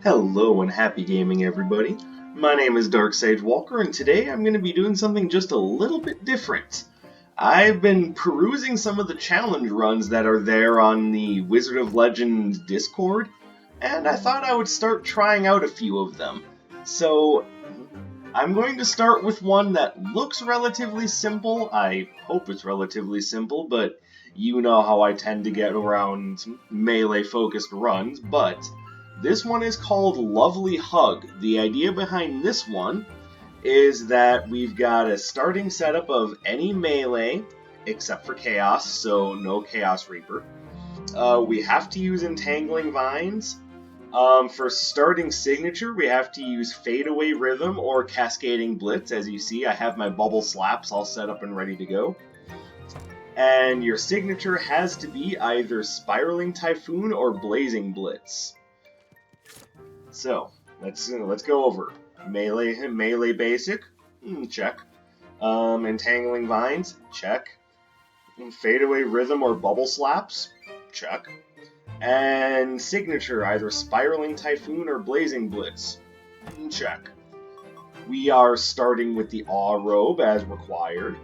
Hello and happy gaming, everybody. My name is Dark Sage Walker, and today I'm going to be doing something just a little bit different. I've been perusing some of the challenge runs that are there on the Wizard of Legends Discord, and I thought I would start trying out a few of them. So, I'm going to start with one that looks relatively simple. I hope it's relatively simple, but you know how I tend to get around melee-focused runs, but this one is called Lovely Hug. The idea behind this one is that we've got a starting setup of any melee, except for Chaos, so no Chaos Reaper. We have to use Entangling Vines. For starting signature, we have to use Fadeaway Rhythm or Cascading Blitz. As you see, I have my bubble slaps all set up and ready to go. And your signature has to be either Spiraling Typhoon or Blazing Blitz. So, let's go over. Melee basic, check. Entangling Vines, check. Fadeaway Rhythm or Bubble Slaps, check. And signature, either Spiraling Typhoon or Blazing Blitz, check. We are starting with the Awe Robe as required,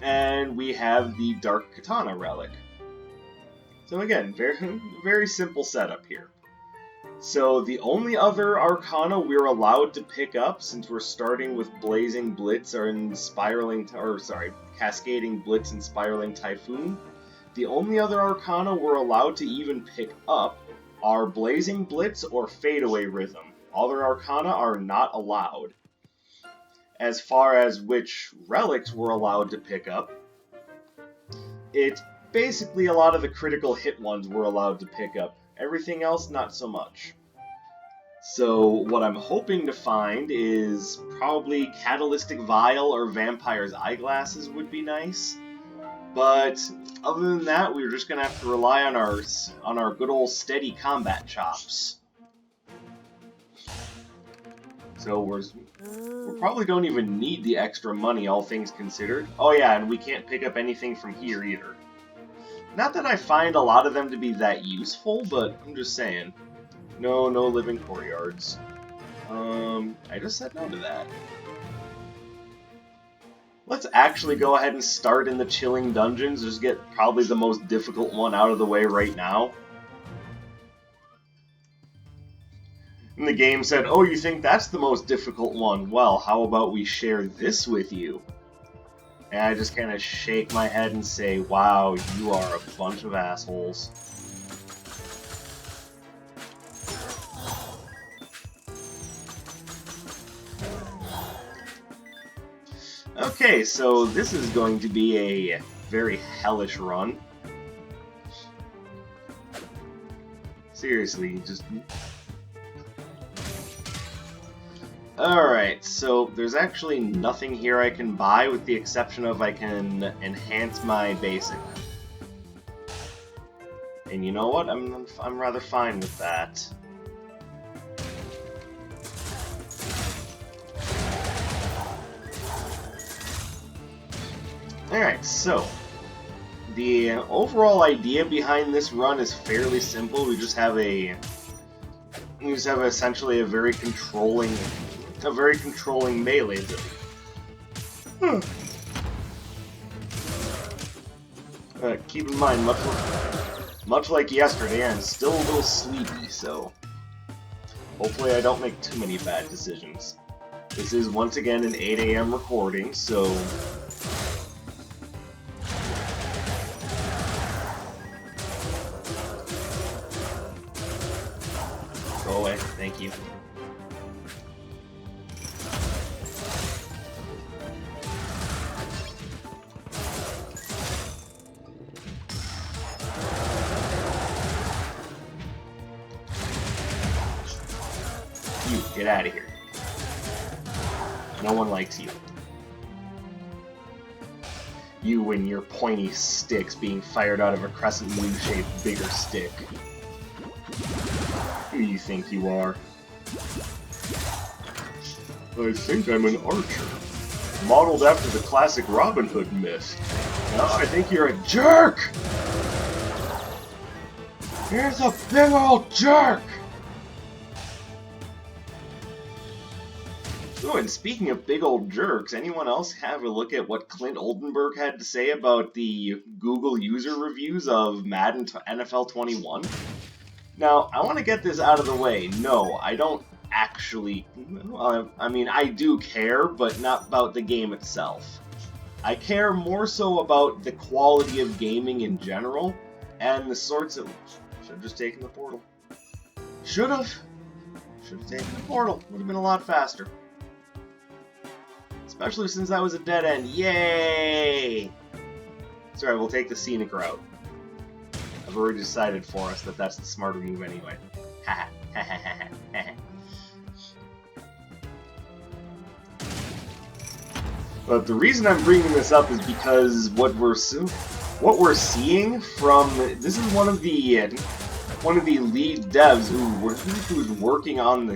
and we have the Dark Katana Relic. So again, very simple setup here. So the only other Arcana we're allowed to pick up, since we're starting with Blazing Blitz and Cascading Blitz and Spiraling Typhoon, the only other Arcana we're allowed to even pick up are Blazing Blitz or Fadeaway Rhythm. Other Arcana are not allowed. As far as which relics we're allowed to pick up, it's basically a lot of the critical hit ones we're allowed to pick up. Everything else, not so much. So what I'm hoping to find is probably Catalytic Vial or Vampire's Eyeglasses would be nice. But other than that, we're just gonna have to rely on our good old steady combat chops. So we probably don't even need the extra money, all things considered. Oh yeah, and we can't pick up anything from here either. Not that I find a lot of them to be that useful, but I'm just saying. No living courtyards. I just said no to that. Let's actually go ahead and start in the Chilling Dungeons, just get probably the most difficult one out of the way right now. And the game said, oh, you think that's the most difficult one? Well, how about we share this with you? And I just kind of shake my head and say, wow, you are a bunch of assholes. Okay, so this is going to be a very hellish run. Seriously, just... Alright, so there's actually nothing here I can buy with the exception of I can enhance my basic. And you know what? I'm rather fine with that. Alright, so the overall idea behind this run is fairly simple. We just have essentially a very controlling melee build. Keep in mind, much like yesterday, I'm still a little sleepy, so hopefully I don't make too many bad decisions. This is once again an 8 AM recording, so go away, thank you. You, get out of here. No one likes you. You and your pointy sticks being fired out of a crescent moon-shaped bigger stick. Who do you think you are? I think I'm an archer. Modeled after the classic Robin Hood myth. No, I think you're a jerk! Here's a big old jerk! Oh, and speaking of big old jerks, anyone else have a look at what Clint Oldenburg had to say about the Google user reviews of Madden NFL 21? Now, I want to get this out of the way. No, I don't actually... I mean, I do care, but not about the game itself. I care more so about the quality of gaming in general, and the sorts of... Should have just taken the portal. Should have taken the portal. Would have been a lot faster. Especially since that was a dead end. Yay! Sorry, we'll take the scenic route. I've already decided for us that that's the smarter move anyway. But the reason I'm bringing this up is because what we're seeing from this is one of the lead devs who's working on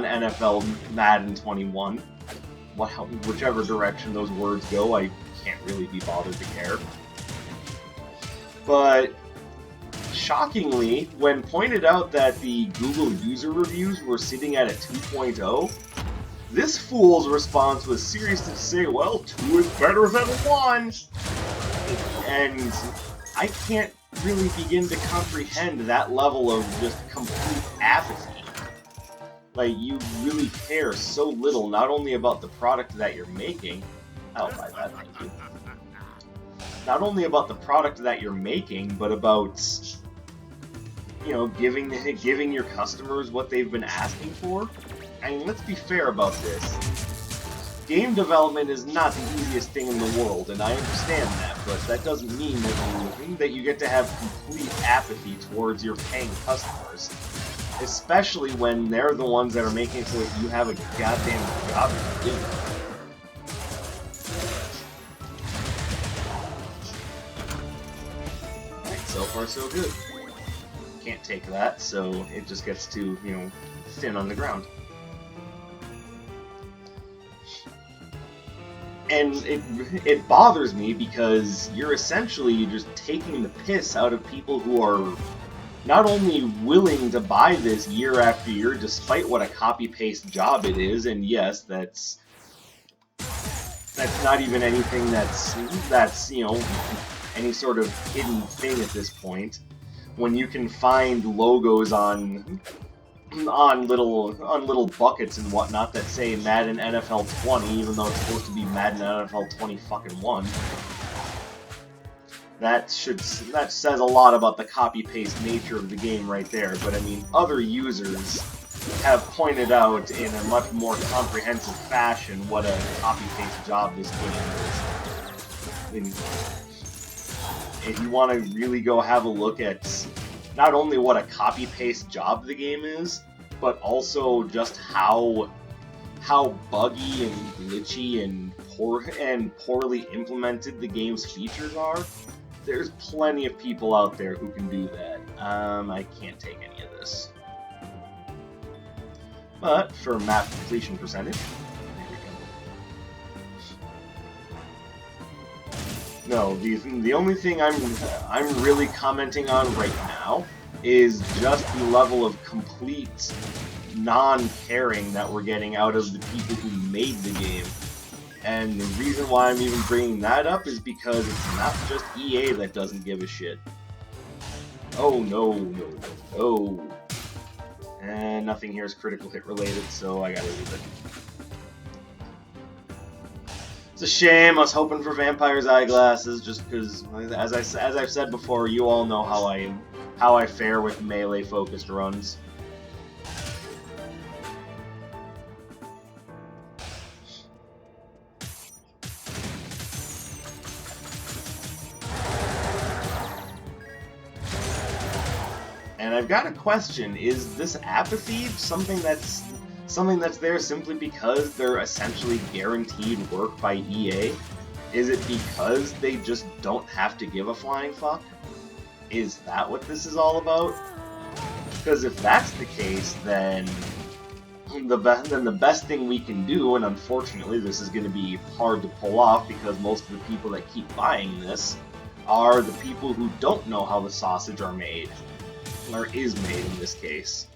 NFL Madden 21. Whichever direction those words go, I can't really be bothered to care. But shockingly, when pointed out that the Google user reviews were sitting at a 2.0, this fool's response was serious to say, well, 2 is better than 1! And I can't really begin to comprehend that level of just complete apathy. Like, you really care so little, not only about the product that you're making... I'll buy that, thank you. Not only about the product that you're making, but about, you know, giving your customers what they've been asking for. I mean, let's be fair about this. Game development is not the easiest thing in the world, and I understand that, but that doesn't mean that you get to have complete apathy towards your paying customers. Especially when they're the ones that are making it so that you have a goddamn job to do. Alright, so far so good. Can't take that, so it just gets to, you know, thin on the ground. And it bothers me because you're essentially just taking the piss out of people who are not only willing to buy this year after year, despite what a copy-paste job it is, and yes, that's not even anything that's you know, any sort of hidden thing at this point. When you can find logos on little buckets and whatnot that say Madden NFL 20, even though it's supposed to be Madden NFL 20 That says a lot about the copy-paste nature of the game right there, but I mean, other users have pointed out in a much more comprehensive fashion what a copy-paste job this game is. I mean, if you want to really go have a look at not only what a copy-paste job the game is, but also just how buggy and glitchy and poorly implemented the game's features are, there's plenty of people out there who can do that. I can't take any of this. But for map completion percentage, there we go. No, the only thing I'm really commenting on right now is just the level of complete non-caring that we're getting out of the people who made the game. And the reason why I'm even bringing that up is because it's not just EA that doesn't give a shit. Oh no. And nothing here is critical hit related, so I gotta leave it. It's a shame. I was hoping for Vampire's eyeglasses, just because, as I've said before, you all know how I fare with melee-focused runs. And I've got a question: is this apathy something that's there simply because they're essentially guaranteed work by EA? Is it because they just don't have to give a flying fuck? Is that what this is all about? Because if that's the case, then the best thing we can do, and unfortunately this is going to be hard to pull off because most of the people that keep buying this are the people who don't know how the sausage are made, or is made in this case.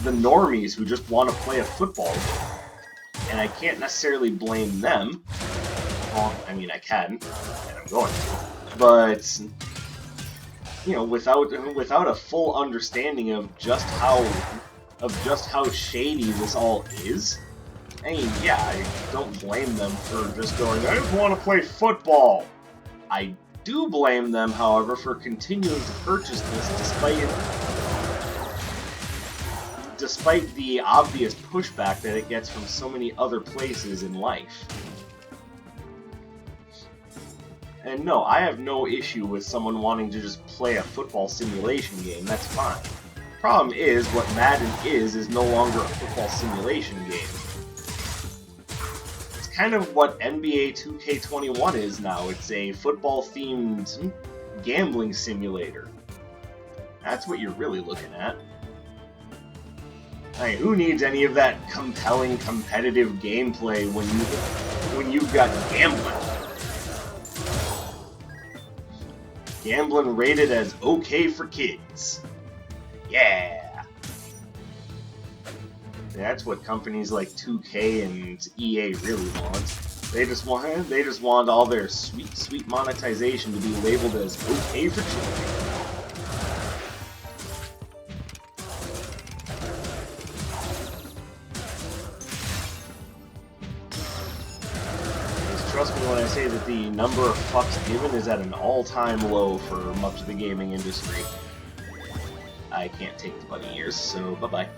The normies who just want to play a football game. And I can't necessarily blame them. Well, I mean, I can, and I'm going to. But, you know, without a full understanding of just how shady this all is, I mean, yeah, I don't blame them for just going, I just want to play football. I do blame them, however, for continuing to purchase this despite the obvious pushback that it gets from so many other places in life. And no, I have no issue with someone wanting to just play a football simulation game, that's fine. Problem is, what Madden is no longer a football simulation game. It's kind of what NBA 2K21 is now. It's a football-themed gambling simulator. That's what you're really looking at. I mean, who needs any of that compelling, competitive gameplay when you've got gambling? Gambling rated as okay for kids. Yeah! That's what companies like 2K and EA really want. They just want all their sweet monetization to be labeled as okay for children. Trust me when I say that the number of fucks given is at an all-time low for much of the gaming industry. I can't take the bunny ears, so bye-bye.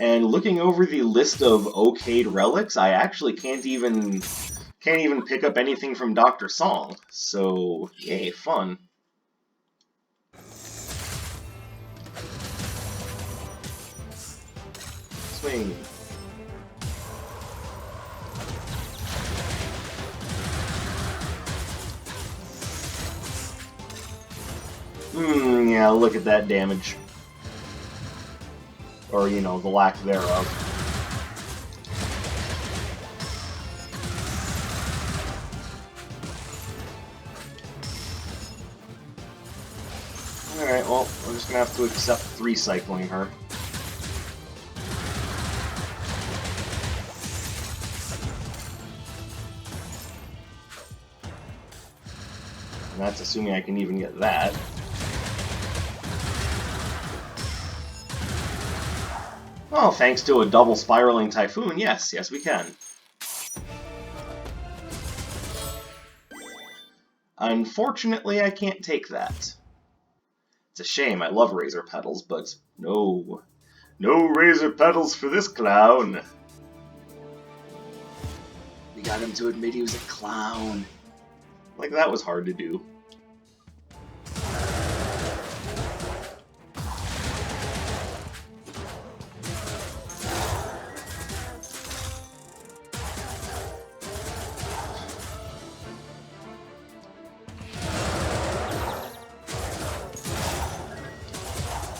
And looking over the list of okayed relics, I actually can't even pick up anything from Dr. Song. So, yay, fun. Swing. Yeah, look at that damage. Or, you know, the lack thereof. Alright, well, we're just gonna have to accept recycling her. And that's assuming I can even get that. Well, thanks to a double spiraling typhoon, yes, we can. Unfortunately, I can't take that. It's a shame, I love razor petals, but no. No razor petals for this clown. We got him to admit he was a clown. Like, that was hard to do.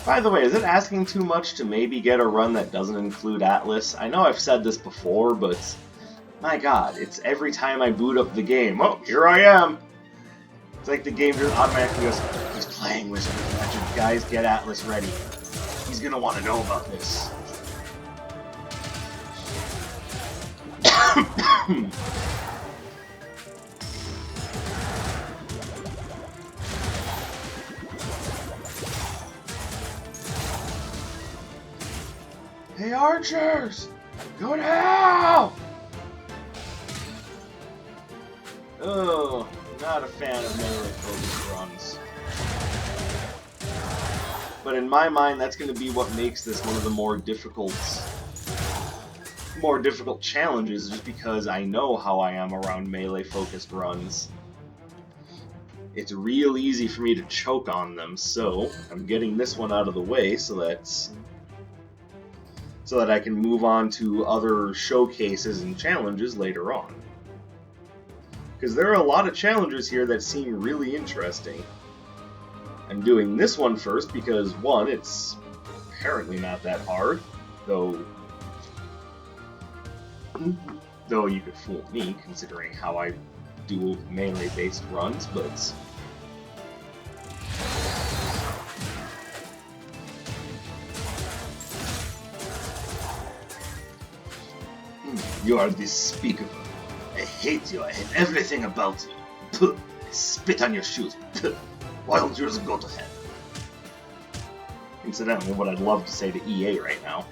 By the way, is it asking too much to maybe get a run that doesn't include Atlas? I know I've said this before, but my god, it's every time I boot up the game. Oh, here I am! It's like the game just automatically goes, he's playing Wizard of Magic. Guys, get Atlas ready. He's gonna want to know about this. Hey, archers! Go now! Oh, not a fan of melee focus runs. But in my mind, that's going to be what makes this one of the more difficult challenges, just because I know how I am around melee focused runs. It's real easy for me to choke on them, so I'm getting this one out of the way so that I can move on to other showcases and challenges later on. Because there are a lot of challenges here that seem really interesting. I'm doing this one first because, one, it's apparently not that hard, though you could fool me considering how I do melee-based runs, but You are despicable. I hate you. I hate everything about you. Puh. I spit on your shoes. Puh. Why don't you just go to hell? Incidentally, what I'd love to say to EA right now.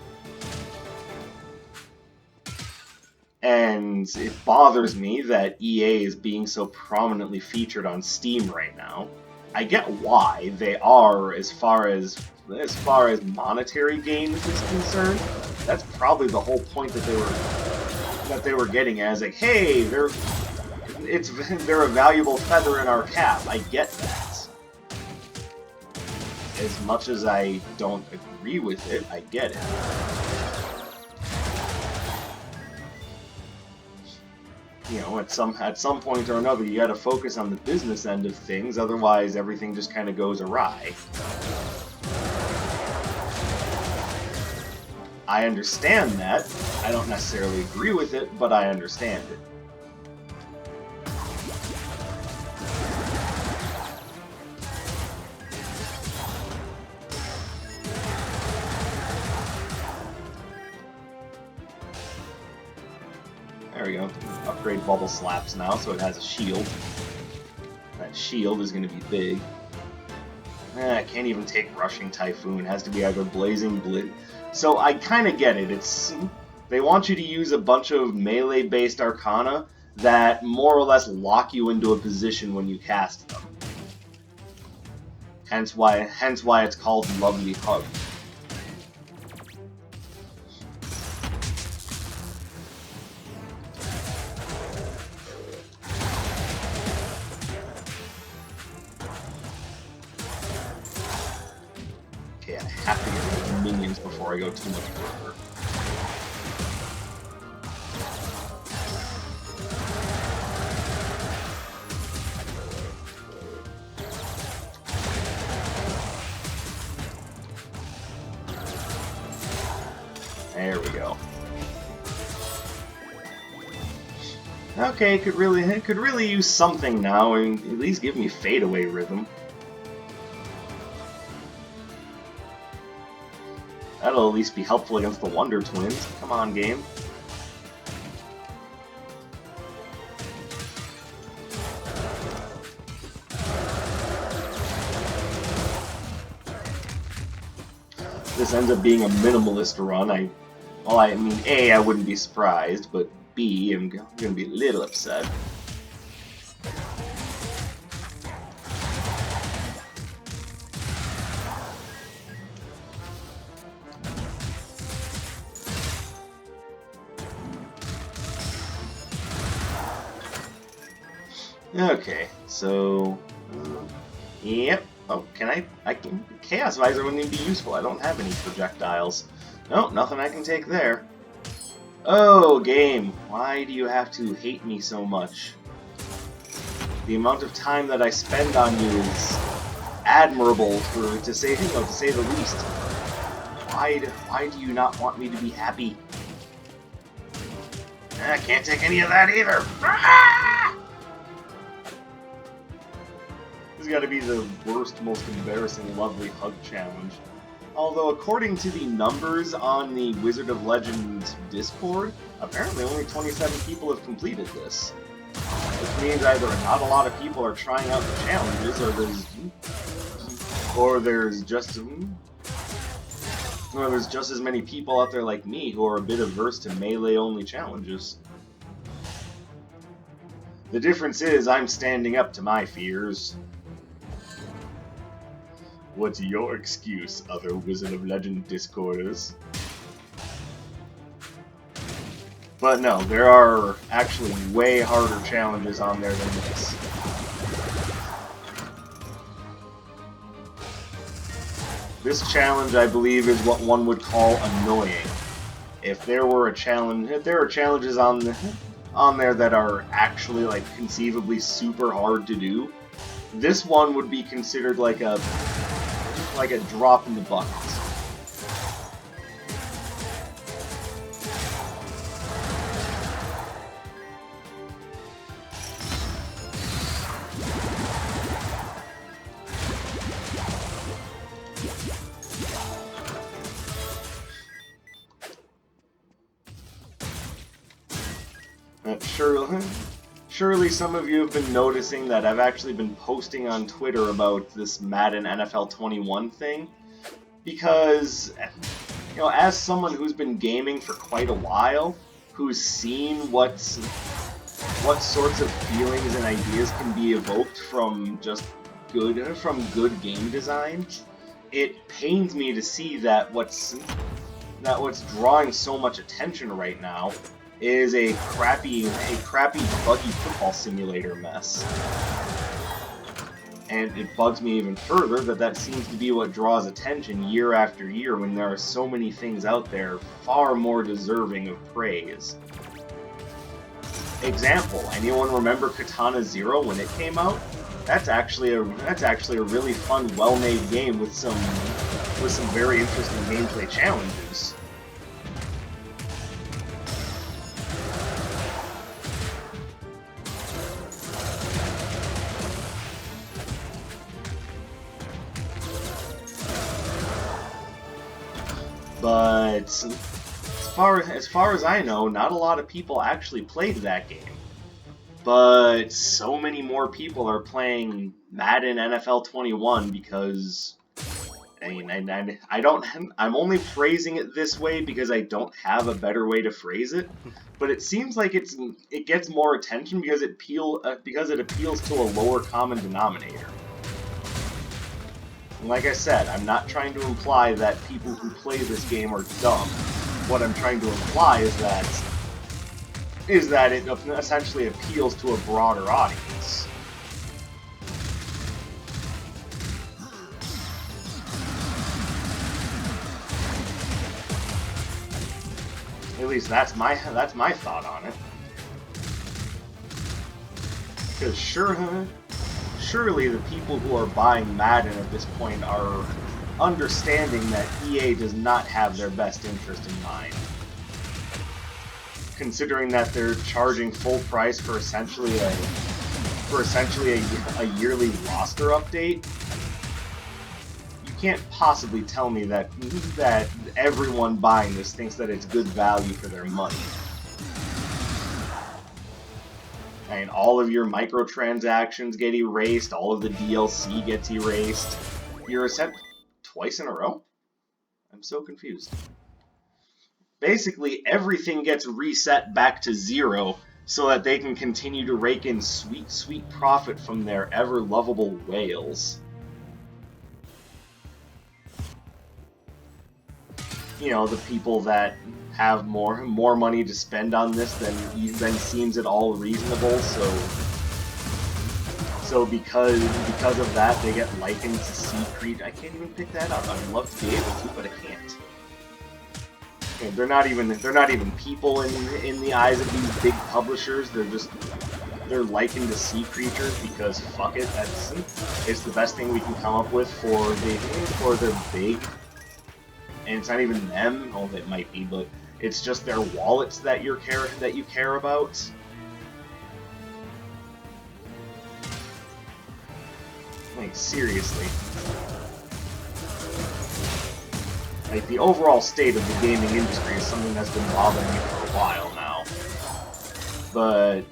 And it bothers me that EA is being so prominently featured on Steam right now. I get why they are, as far as monetary gain is concerned. That's probably the whole point that they were getting at. Is like, hey, they're a valuable feather in our cap. I get that. As much as I don't agree with it, I get it. You know, at some point or another, you got to focus on the business end of things. Otherwise, everything just kind of goes awry. I understand that. I don't necessarily agree with it, but I understand it. There we go. Upgrade Bubble Slaps now, so it has a shield. That shield is going to be big. I can't even take Rushing Typhoon. It has to be either Blazing Blitz. So I kind of get it. They want you to use a bunch of melee-based Arcana that more or less lock you into a position when you cast them. Hence why it's called Lovely Hug. Okay, I have to get rid of the minions before I go too much further. There we go. Okay, it could really use something now, and at least give me fadeaway rhythm. That'll at least be helpful against the Wonder Twins. Come on, game. This ends up being a minimalist run. I mean, A, I wouldn't be surprised, but B, I'm gonna be a little upset. Okay, so yep. Oh, I can Chaos Visor wouldn't even be useful. I don't have any projectiles. Nope, nothing I can take there. Oh, game, why do you have to hate me so much? The amount of time that I spend on you is admirable, to say the least. Why do you not want me to be happy? I can't take any of that either. This has got to be the worst, most embarrassing Lovely Hug challenge. Although, according to the numbers on the Wizard of Legend Discord, apparently only 27 people have completed this. Which means either not a lot of people are trying out the challenges, or there's just as many people out there like me who are a bit averse to melee-only challenges. The difference is I'm standing up to my fears. What's your excuse, other Wizard of Legend Discorders? But no, there are actually way harder challenges on there than this. This challenge, I believe, is what one would call annoying. If there are challenges on there that are actually, like, conceivably super hard to do, this one would be considered like a drop in the bucket. surely some of you have been noticing that I've actually been posting on Twitter about this Madden NFL 21 thing, because, you know, as someone who's been gaming for quite a while, who's seen what sorts of feelings and ideas can be evoked from just good game design, it pains me to see that what's drawing so much attention right now is a crappy buggy football simulator mess. And it bugs me even further that seems to be what draws attention year after year when there are so many things out there far more deserving of praise. Example, anyone remember Katana Zero when it came out? That's actually a really fun, well-made game with some very interesting gameplay challenges. But as far as I know, not a lot of people actually played that game. But so many more people are playing Madden NFL 21 because, I mean, I'm only phrasing it this way because I don't have a better way to phrase it. But it seems like it gets more attention because it appeals to a lower common denominator. And like I said, I'm not trying to imply that people who play this game are dumb. What I'm trying to imply is that it essentially appeals to a broader audience. At least that's my thought on it. Because surely the people who are buying Madden at this point are understanding that EA does not have their best interest in mind. Considering that they're charging full price for essentially a yearly roster update, you can't possibly tell me that everyone buying this thinks that it's good value for their money. And all of your microtransactions get erased, all of the DLC gets erased. You're sent twice in a row? I'm so confused. Basically, everything gets reset back to 0 so that they can continue to rake in sweet, sweet profit from their ever-lovable whales. You know, the people that have more money to spend on this than seems at all reasonable, so because of that, they get likened to sea creatures. I can't even pick that up. I'd love to be able to, but I can't. Okay, they're not even people in the eyes of these big publishers. They're likened to sea creatures because fuck it, it's the best thing we can come up with for their big. And it's not even them. Oh, it might be, but it's just their wallets that you care about. Like, seriously. Like, the overall state of the gaming industry is something that's been bothering me for a while now. But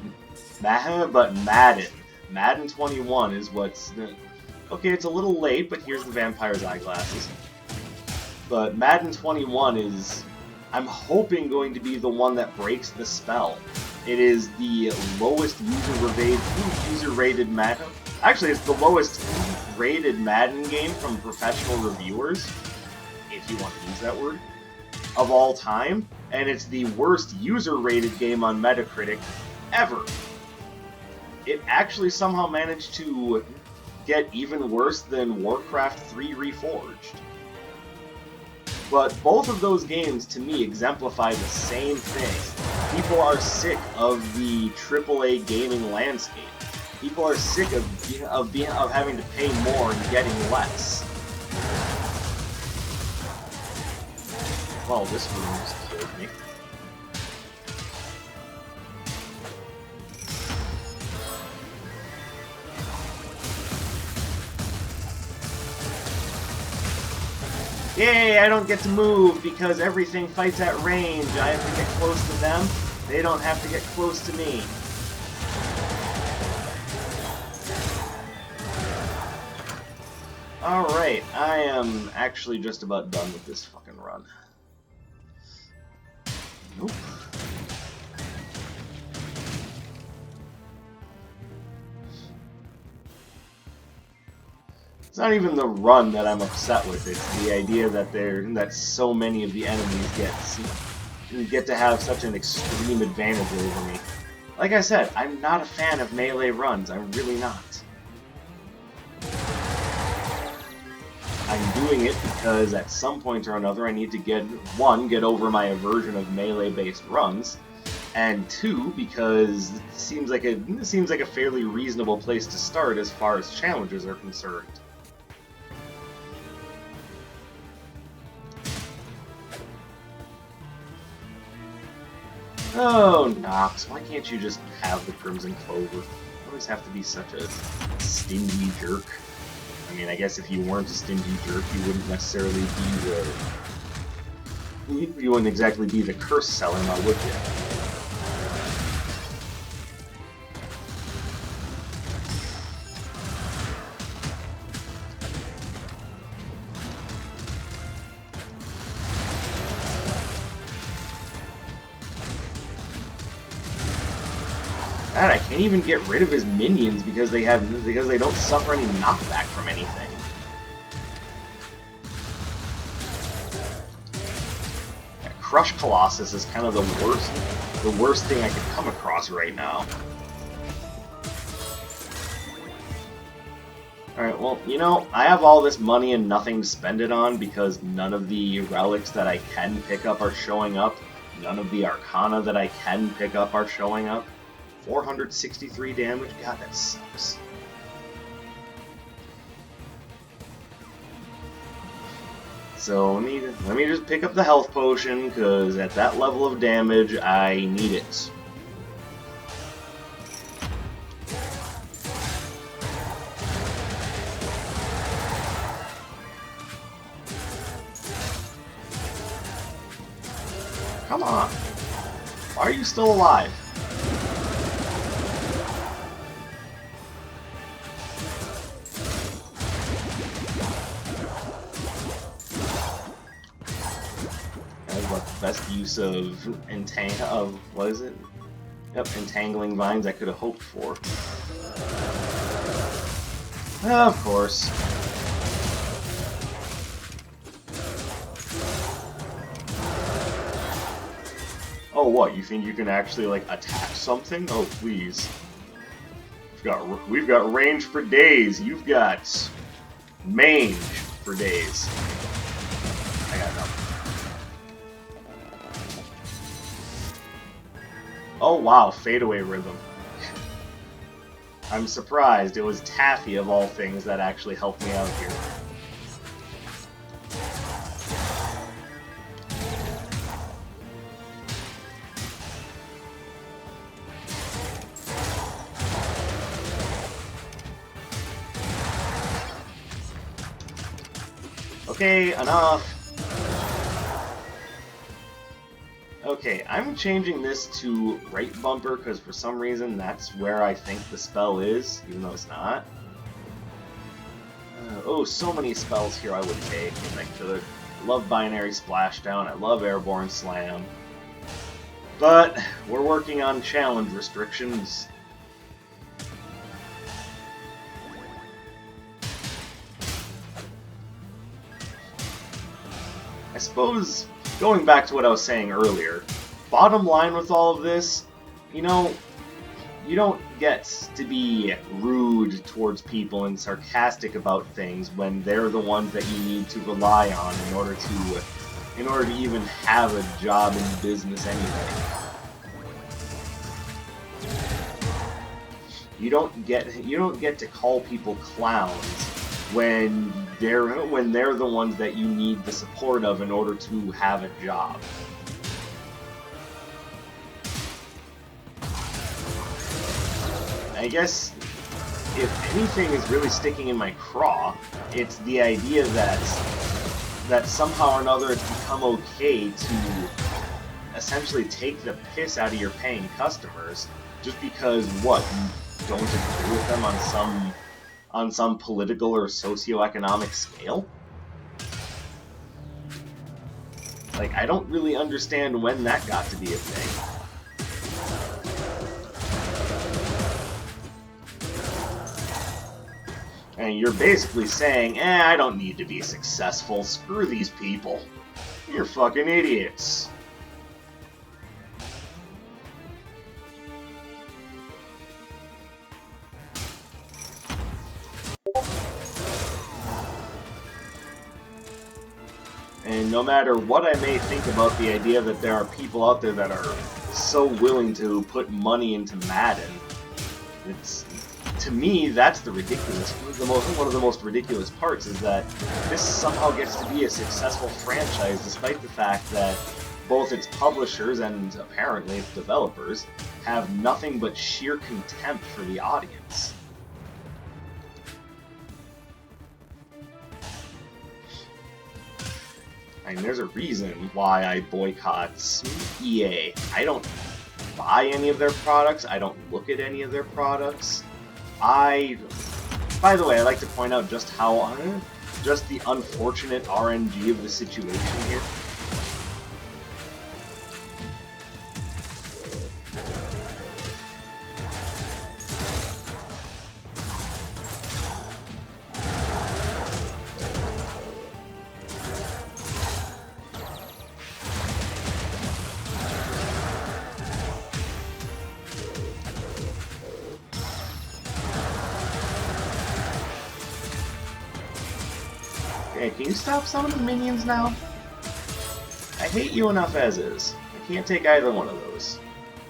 Madden 21 is what's... Okay, it's a little late, but here's the vampire's eyeglasses. But Madden 21 is, I'm hoping, going to be the one that breaks the spell. It is the lowest user-rated Madden... Actually, it's the lowest rated Madden game from professional reviewers, if you want to use that word, of all time. And it's the worst user-rated game on Metacritic ever. It actually somehow managed to get even worse than Warcraft 3 Reforged. But both of those games, to me, exemplify the same thing. People are sick of the AAA gaming landscape. People are sick of having to pay more and getting less. Well, this room's killed me. Yay, I don't get to move because everything fights at range. I have to get close to them. They don't have to get close to me. Alright, I am actually just about done with this fucking run. Nope. It's not even the run that I'm upset with, it's the idea that so many of the enemies get to have such an extreme advantage over me. Like I said, I'm not a fan of melee runs, I'm really not. I'm doing it because at some point or another I need to get over my aversion of melee-based runs, and 2, because it seems like a fairly reasonable place to start as far as challenges are concerned. Oh, Nox, why can't you just have the Crimson Clover? You always have to be such a stingy jerk. I mean, I guess if you weren't a stingy jerk, you wouldn't necessarily be you wouldn't exactly be the curse seller now, would you? God, I can't even get rid of his minions because they don't suffer any knockback from anything. Yeah, Crush Colossus is kind of the worst thing I could come across right now. Alright, well, you know, I have all this money and nothing to spend it on because none of the relics that I can pick up are showing up. None of the Arcana that I can pick up are showing up. 463 damage? God, that sucks. So let me just pick up the health potion, because at that level of damage, I need it. Come on. Why are you still alive? Best use of what is it? Yep, entangling vines I could have hoped for. Of course. Oh, what? You think you can actually like attack something? Oh, please. We've got range for days. You've got mange for days. I got nothing. Oh wow, fadeaway rhythm. I'm surprised it was Taffy of all things that actually helped me out here. Okay, enough. Okay, I'm changing this to right bumper because for some reason that's where I think the spell is, even though it's not. Oh, so many spells here I would take if I could. I love Binary Splashdown, I love Airborne Slam. But we're working on challenge restrictions. I suppose, going back to what I was saying earlier, bottom line with all of this, you know, you don't get to be rude towards people and sarcastic about things when they're the ones that you need to rely on in order to even have a job in business anyway. You don't get to call people clowns when they're the ones that you need the support of in order to have a job. I guess if anything is really sticking in my craw, it's the idea that somehow or another it's become okay to essentially take the piss out of your paying customers just because what, you don't agree with them on some political or socioeconomic scale. Like, I don't really understand when that got to be a thing. And you're basically saying, I don't need to be successful, screw these people. You're fucking idiots. And no matter what I may think about the idea that there are people out there that are so willing to put money into Madden, to me, that's the ridiculous. One of the most ridiculous parts is that this somehow gets to be a successful franchise, despite the fact that both its publishers and apparently its developers have nothing but sheer contempt for the audience. I mean, there's a reason why I boycott EA. I don't buy any of their products. I don't look at any of their products. By the way, I'd like to point out just the unfortunate RNG of the situation here. Okay, can you stop some of the minions now? I hate you enough as is. I can't take either one of those.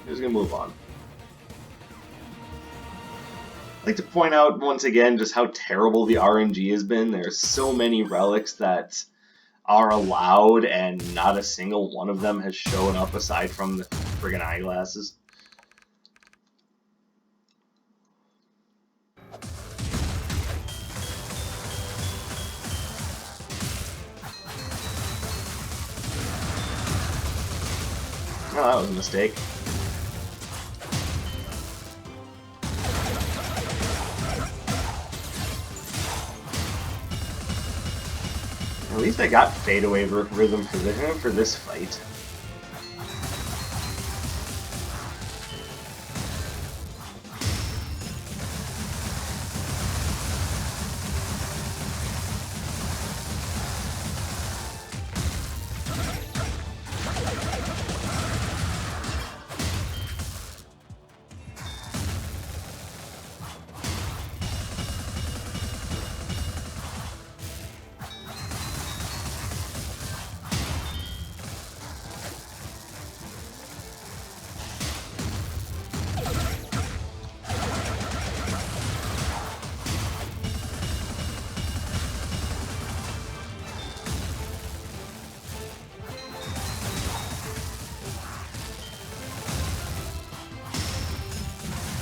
I'm just gonna move on. I'd like to point out once again just how terrible the RNG has been. There's so many relics that are allowed and not a single one of them has shown up aside from the friggin' eyeglasses. Oh, that was a mistake. At least I got fadeaway rhythm for this fight.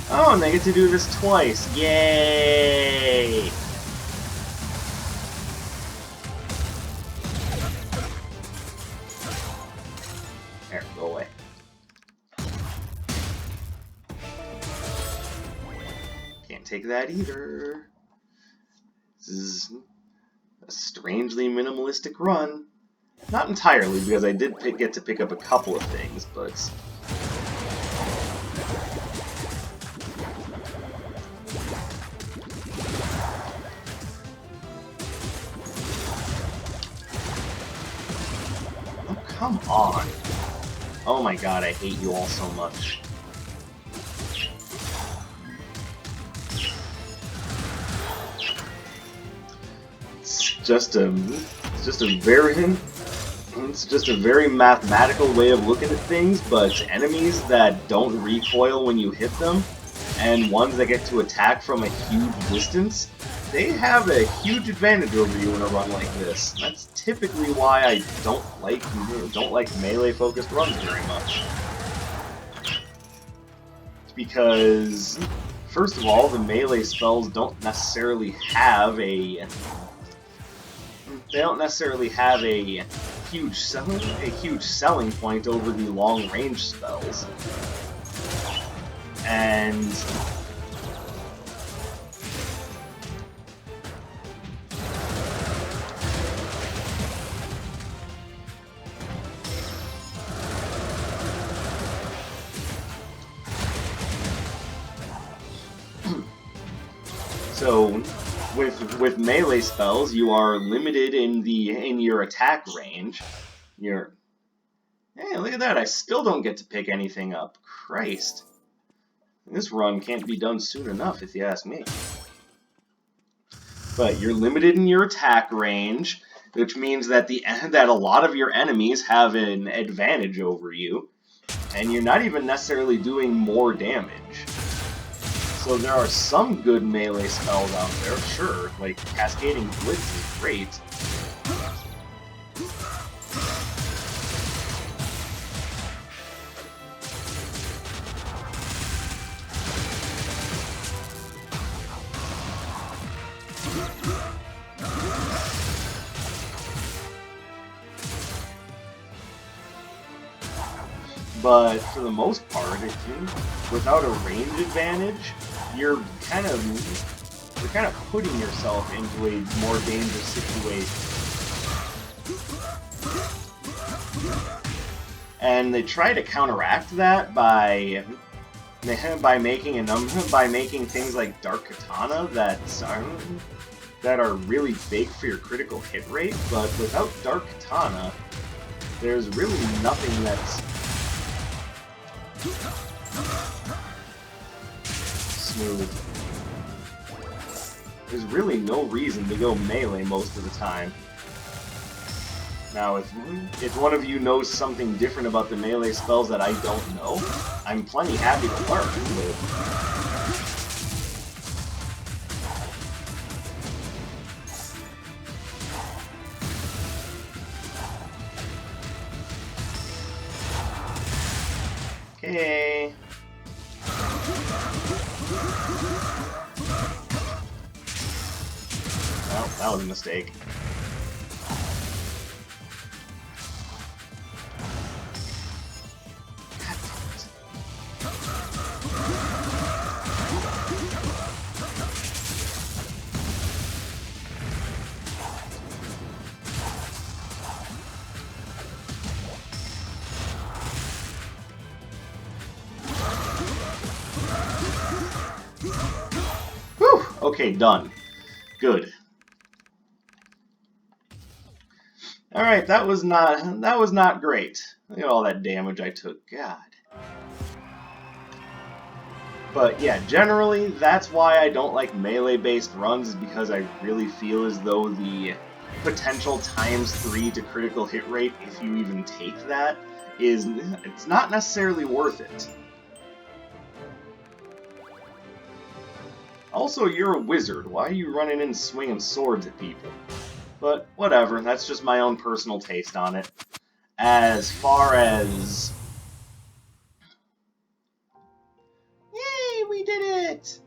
Oh, and I get to do this twice. Yay! There, go away. Can't take that either. This is a strangely minimalistic run. Not entirely, because I did get to pick up a couple of things, but... Come on. Oh my god, I hate you all so much. It's just a very mathematical way of looking at things, but enemies that don't recoil when you hit them, and ones that get to attack from a huge distance, they have a huge advantage over you in a run like this. That's typically why I don't like melee-focused runs very much. Because, first of all, the melee spells don't necessarily have a huge selling point over the long-range spells. And So with melee spells, you are limited in your attack range. Hey, look at that! I still don't get to pick anything up. Christ, this run can't be done soon enough, if you ask me. But you're limited in your attack range, which means that that a lot of your enemies have an advantage over you, and you're not even necessarily doing more damage. So there are some good melee spells out there, sure, like Cascading Blitz is great. But for the most part, without a range advantage, you're kind of putting yourself into a more dangerous situation. And they try to counteract that by making things like Dark Katana that are really big for your critical hit rate. But without Dark Katana, there's really nothing that's smooth. There's really no reason to go melee most of the time. Now, if one of you knows something different about the melee spells that I don't know, I'm plenty happy to learn. Okay. Well, that was a mistake. Whew! Okay, done. Good. Alright, that was not great. Look at all that damage I took. God. But yeah, generally, that's why I don't like melee-based runs, is because I really feel as though the potential ×3 to critical hit rate, if you even take that, it's not necessarily worth it. Also, you're a wizard. Why are you running in swinging swords at people? But whatever, that's just my own personal taste on it. As far as... Yay, we did it!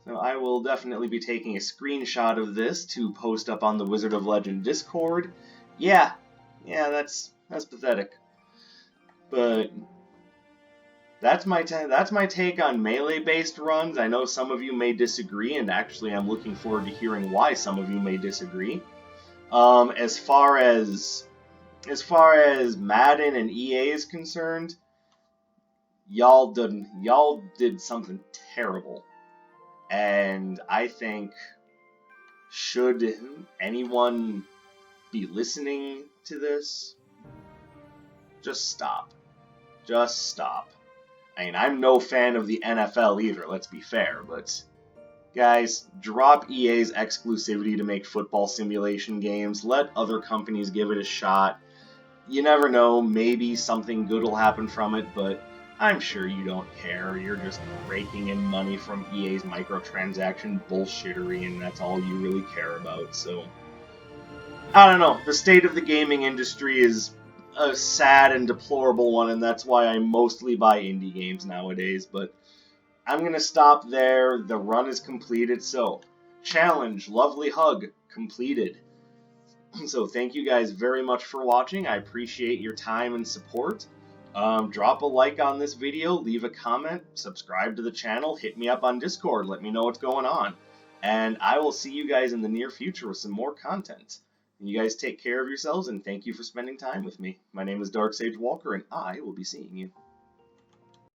So I will definitely be taking a screenshot of this to post up on the Wizard of Legend Discord. Yeah, that's pathetic. But that's my take on melee-based runs. I know some of you may disagree, and actually I'm looking forward to hearing why some of you may disagree. As far as Madden and EA is concerned, y'all did something terrible. And I think, should anyone be listening to this, just stop. Just stop. I mean, I'm no fan of the NFL either, let's be fair, but guys, drop EA's exclusivity to make football simulation games. Let other companies give it a shot. You never know, maybe something good will happen from it, but I'm sure you don't care. You're just raking in money from EA's microtransaction bullshittery, and that's all you really care about, so... I don't know. The state of the gaming industry is a sad and deplorable one, and that's why I mostly buy indie games nowadays, but I'm going to stop there. The run is completed, so challenge, lovely hug, completed. So thank you guys very much for watching. I appreciate your time and support. Drop a like on this video, leave a comment, subscribe to the channel, hit me up on Discord, let me know what's going on. And I will see you guys in the near future with some more content. You guys take care of yourselves, and thank you for spending time with me. My name is Dark Sage Walker, and I will be seeing you.